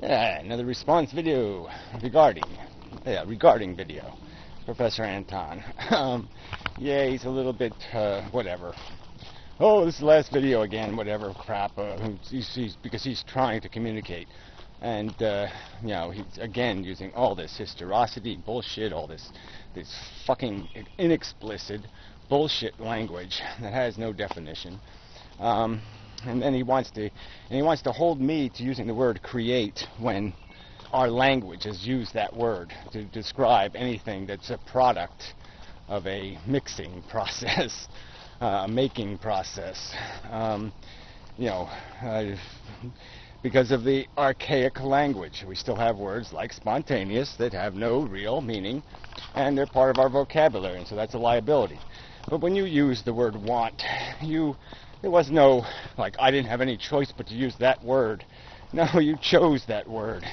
Yeah, another response video regarding video. Professor Anton. Yeah, he's a little bit, whatever. Oh, this is the last video again, whatever crap. Because he's trying to communicate. And, he's again using all this historicity bullshit, all this fucking inexplicit bullshit language that has no definition. And then he wants to hold me to using the word create when our language has used that word to describe anything that's a product of a mixing process, a making process. Because of the archaic language. We still have words like spontaneous that have no real meaning, and they're part of our vocabulary, and so that's a liability. But when you use the word want, there was no, I didn't have any choice but to use that word. No, you chose that word.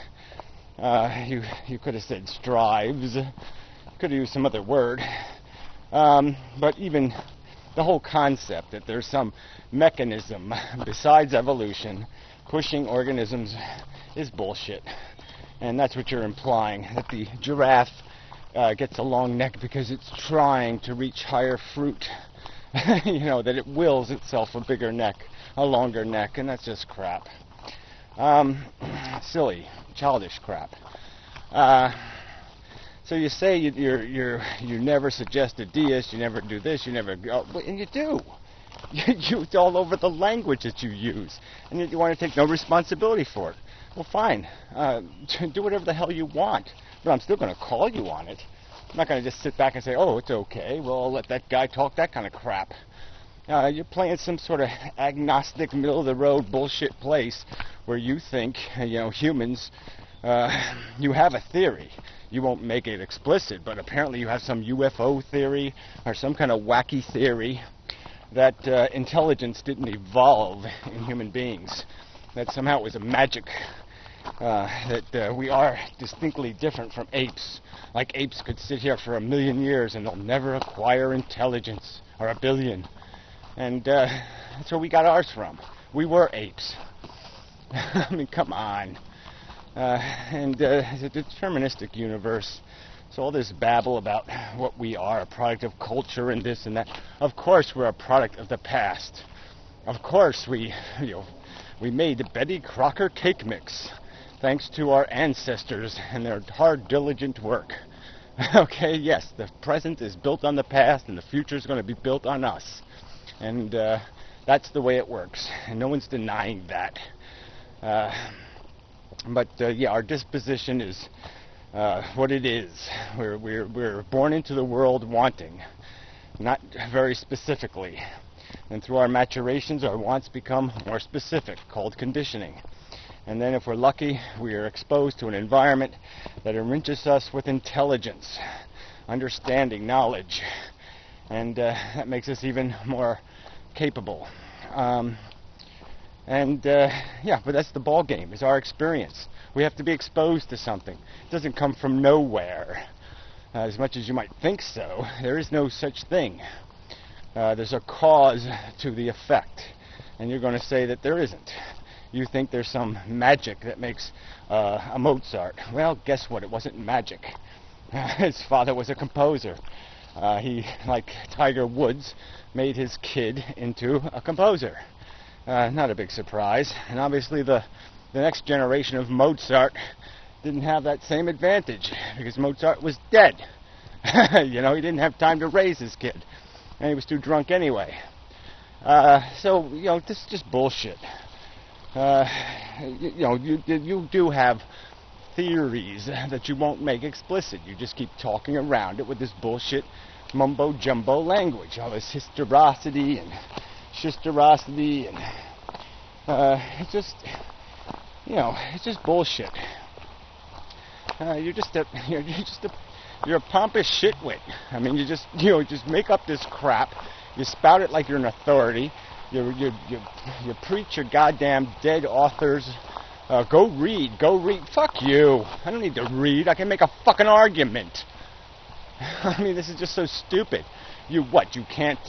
You could have said strives. You could have used some other word. But even the whole concept that there's some mechanism besides evolution pushing organisms is bullshit. And that's what you're implying, that the giraffe gets a long neck because it's trying to reach higher fruit. That it wills itself a bigger neck, a longer neck, and that's just crap. Silly, childish crap. So you say you never suggest a deist, you never do this, you never go, and you do. It's all over the language that you use, and yet you want to take no responsibility for it. Well, fine. Do whatever the hell you want, but I'm still going to call you on it. I'm not going to just sit back and say, oh, it's okay, well, I'll let that guy talk that kind of crap. You're playing some sort of agnostic, middle-of-the-road bullshit place where you think, humans, you have a theory. You won't make it explicit, but apparently you have some UFO theory or some kind of wacky theory that intelligence didn't evolve in human beings, that somehow it was a magic, that we are distinctly different from apes. Like apes could sit here for 1 million years and they'll never acquire intelligence, or 1 billion. And that's where we got ours from. We were apes. I mean, come on. It's a deterministic universe. So all this babble about what we are, a product of culture and this and that. Of course we're a product of the past. Of course we made the Betty Crocker cake mix, thanks to our ancestors and their hard, diligent work. Okay, yes, the present is built on the past, and the future is going to be built on us. And that's the way it works, and no one's denying that. But our disposition is what it is. We're born into the world wanting, not very specifically. And through our maturations, our wants become more specific, called conditioning. And then if we're lucky, we are exposed to an environment that enriches us with intelligence, understanding, knowledge. And that makes us even more capable. But that's the ball game, is our experience. We have to be exposed to something. It doesn't come from nowhere. As much as you might think so, there is no such thing. There's a cause to the effect. And you're going to say that there isn't. You think there's some magic that makes a Mozart. Well, guess what? It wasn't magic. His father was a composer. He, like Tiger Woods, made his kid into a composer. Not a big surprise. And obviously the next generation of Mozart didn't have that same advantage, because Mozart was dead. He didn't have time to raise his kid. And he was too drunk anyway. This is just bullshit. You do have theories that you won't make explicit. You just keep talking around it with this bullshit mumbo-jumbo language. All this historicity and shisterosity, and it's just bullshit. You're a pompous shitwit. I mean, you just make up this crap. You spout it like you're an authority. You preach your goddamn dead authors. Go read. Fuck you. I don't need to read. I can make a fucking argument. I mean, this is just so stupid. You can't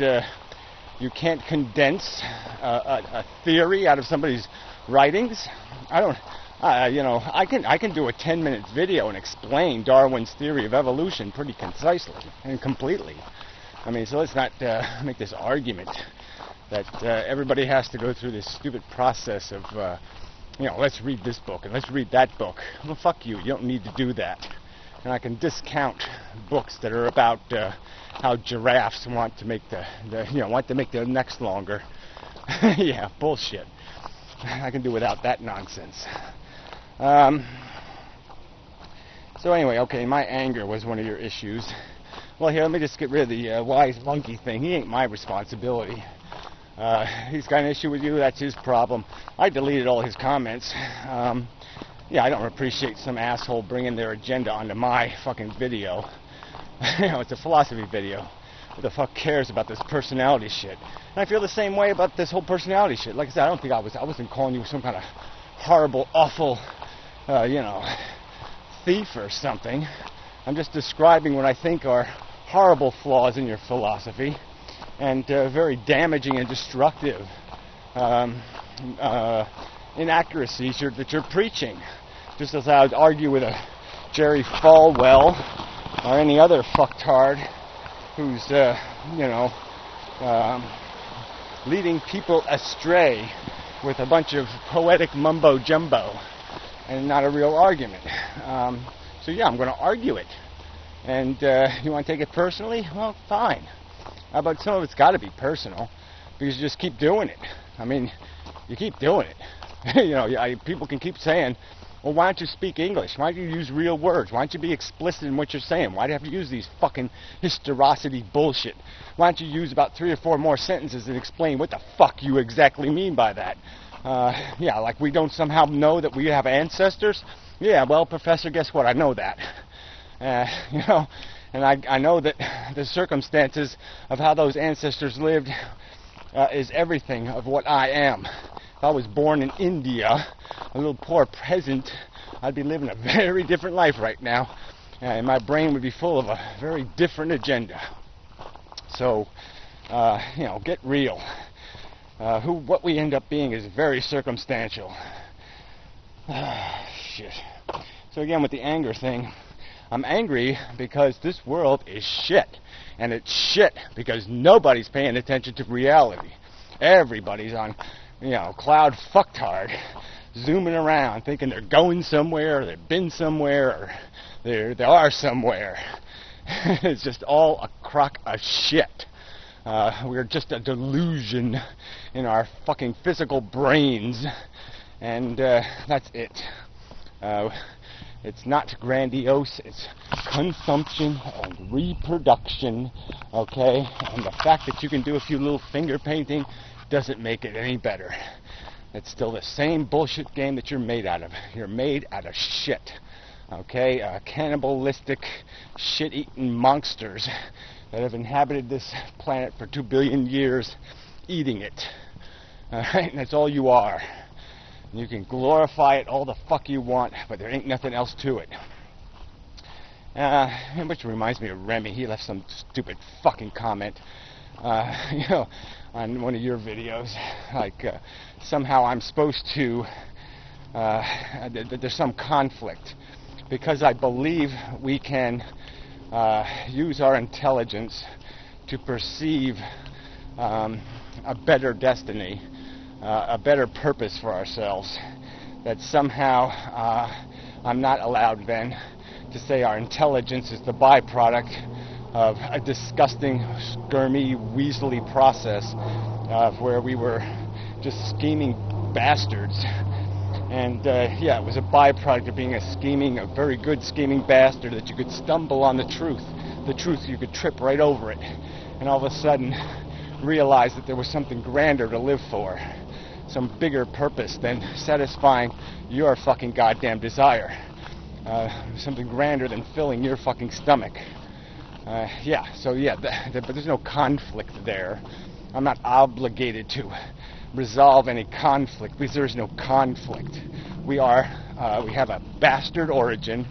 condense a theory out of somebody's writings? I You know, I can do a 10-minute video and explain Darwin's theory of evolution pretty concisely and completely. I mean, so let's not make this argument that everybody has to go through this stupid process of, you know, let's read this book and let's read that book. Well, fuck you. You don't need to do that. And I can discount books that are about how giraffes want to make want to make their necks longer. Yeah, bullshit. I can do without that nonsense. So anyway, okay, my anger was one of your issues. Well, here, let me just get rid of the wise monkey thing. He ain't my responsibility. He's got an issue with you, that's his problem. I deleted all his comments. Yeah, I don't appreciate some asshole bringing their agenda onto my fucking video. You know, it's a philosophy video. Who the fuck cares about this personality shit? And I feel the same way about this whole personality shit. Like I said, I don't think I wasn't calling you some kind of horrible, awful, you know, thief or something. I'm just describing what I think are horrible flaws in your philosophy and very damaging and destructive inaccuracies that you're preaching. Just as I would argue with a Jerry Falwell or any other fucktard who's, you know, leading people astray with a bunch of poetic mumbo-jumbo and not a real argument. So yeah, I'm going to argue it. And you want to take it personally? Well, fine. But some of it's got to be personal because you just keep doing it. I mean, you keep doing it. You know, people can keep saying, well, why don't you speak English? Why don't you use real words? Why don't you be explicit in what you're saying? Why do you have to use these fucking historicity bullshit? Why don't you use about 3 or 4 more sentences and explain what the fuck you exactly mean by that? Yeah, like we don't somehow know that we have ancestors? Yeah, well, Professor, guess what? I know that. You know, and I know that the circumstances of how those ancestors lived is everything of what I am. If I was born in India, a little poor peasant, I'd be living a very different life right now, and my brain would be full of a very different agenda. So, you know, get real. What we end up being is very circumstantial. Shit. So again, with the anger thing, I'm angry because this world is shit. And it's shit because nobody's paying attention to reality. Everybody's on, you know, cloud fucktard, zooming around, thinking they're going somewhere, or they've been somewhere, or they are somewhere. It's just all a crock of shit. We're just a delusion in our fucking physical brains, and that's it. It's not grandiose, it's consumption and reproduction, okay? And the fact that you can do a few little finger painting doesn't make it any better. It's still the same bullshit game that you're made out of. You're made out of shit, okay? Cannibalistic, shit-eating monsters that have inhabited this planet for 2 billion years, eating it. Alright, and that's all you are. You can glorify it all the fuck you want, but there ain't nothing else to it. Which reminds me of Remy. He left some stupid fucking comment, you know, on one of your videos. Like, somehow I'm supposed to, there's some conflict. Because I believe we can use our intelligence to perceive a better destiny, a better purpose for ourselves, that somehow I'm not allowed then to say our intelligence is the byproduct of a disgusting, skirmy, weaselly process where we were just scheming bastards. And yeah, it was a byproduct of being a very good scheming bastard, that you could stumble on the truth, you could trip right over it, and all of a sudden realize that there was something grander to live for. Some bigger purpose than satisfying your fucking goddamn desire. Something grander than filling your fucking stomach. Yeah, so yeah, but there's no conflict there. I'm not obligated to resolve any conflict because there's no conflict. We have a bastard origin.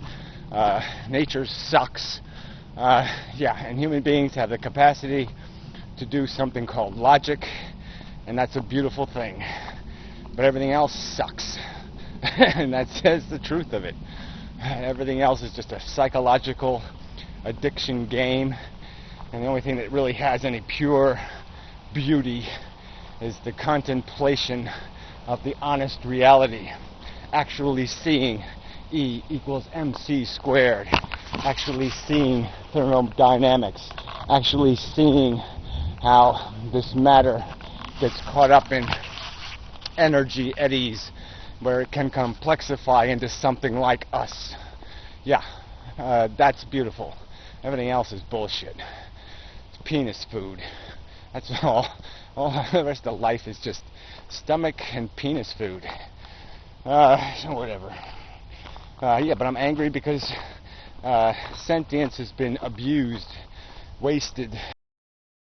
Nature sucks. Yeah, and human beings have the capacity to do something called logic, and that's a beautiful thing. But everything else sucks. And that says the truth of it. Everything else is just a psychological addiction game, and the only thing that really has any pure beauty is the contemplation of the honest reality, actually seeing E equals mc squared, actually seeing thermodynamics, actually seeing how this matter gets caught up in energy eddies where it can complexify into something like us. Yeah, that's beautiful. Everything else is bullshit. It's penis food. That's all. All the rest of life is just stomach and penis food. Whatever. Yeah, but I'm angry because sentience has been abused, wasted,